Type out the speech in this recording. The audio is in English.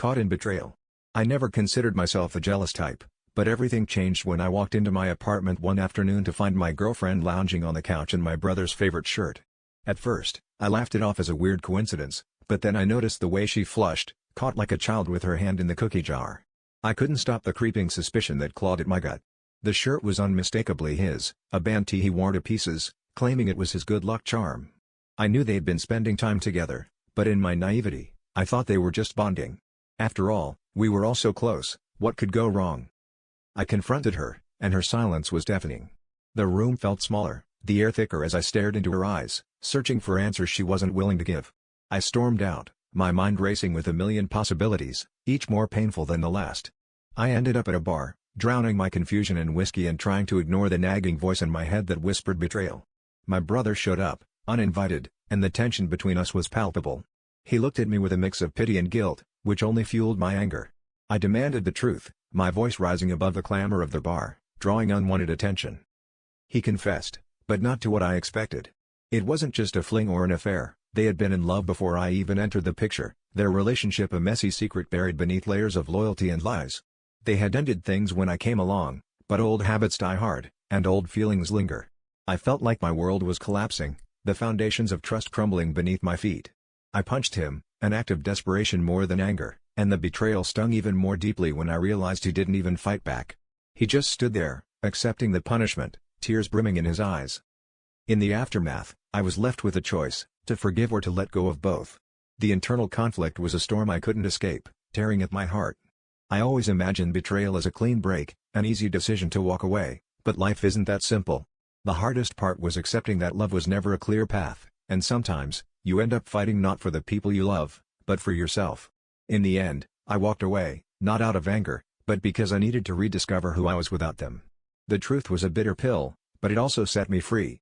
Caught in betrayal. I never considered myself the jealous type, but everything changed when I walked into my apartment one afternoon to find my girlfriend lounging on the couch in my brother's favorite shirt. At first, I laughed it off as a weird coincidence, but then I noticed the way she flushed, caught like a child with her hand in the cookie jar. I couldn't stop the creeping suspicion that clawed at my gut. The shirt was unmistakably his, a band tee he wore to pieces, claiming it was his good luck charm. I knew they'd been spending time together, but in my naivety, I thought they were just bonding. After all, we were all so close, what could go wrong? I confronted her, and her silence was deafening. The room felt smaller, the air thicker as I stared into her eyes, searching for answers she wasn't willing to give. I stormed out, my mind racing with a million possibilities, each more painful than the last. I ended up at a bar, drowning my confusion in whiskey and trying to ignore the nagging voice in my head that whispered betrayal. My brother showed up, uninvited, and the tension between us was palpable. He looked at me with a mix of pity and guilt, which only fueled my anger. I demanded the truth, my voice rising above the clamor of the bar, drawing unwanted attention. He confessed, but not to what I expected. It wasn't just a fling or an affair, they had been in love before I even entered the picture, their relationship a messy secret buried beneath layers of loyalty and lies. They had ended things when I came along, but old habits die hard, and old feelings linger. I felt like my world was collapsing, the foundations of trust crumbling beneath my feet. I punched him, an act of desperation more than anger, and the betrayal stung even more deeply when I realized he didn't even fight back. He just stood there, accepting the punishment, tears brimming in his eyes. In the aftermath, I was left with a choice, to forgive or to let go of both. The internal conflict was a storm I couldn't escape, tearing at my heart. I always imagined betrayal as a clean break, an easy decision to walk away, but life isn't that simple. The hardest part was accepting that love was never a clear path, and sometimes, you end up fighting not for the people you love, but for yourself. In the end, I walked away, not out of anger, but because I needed to rediscover who I was without them. The truth was a bitter pill, but it also set me free.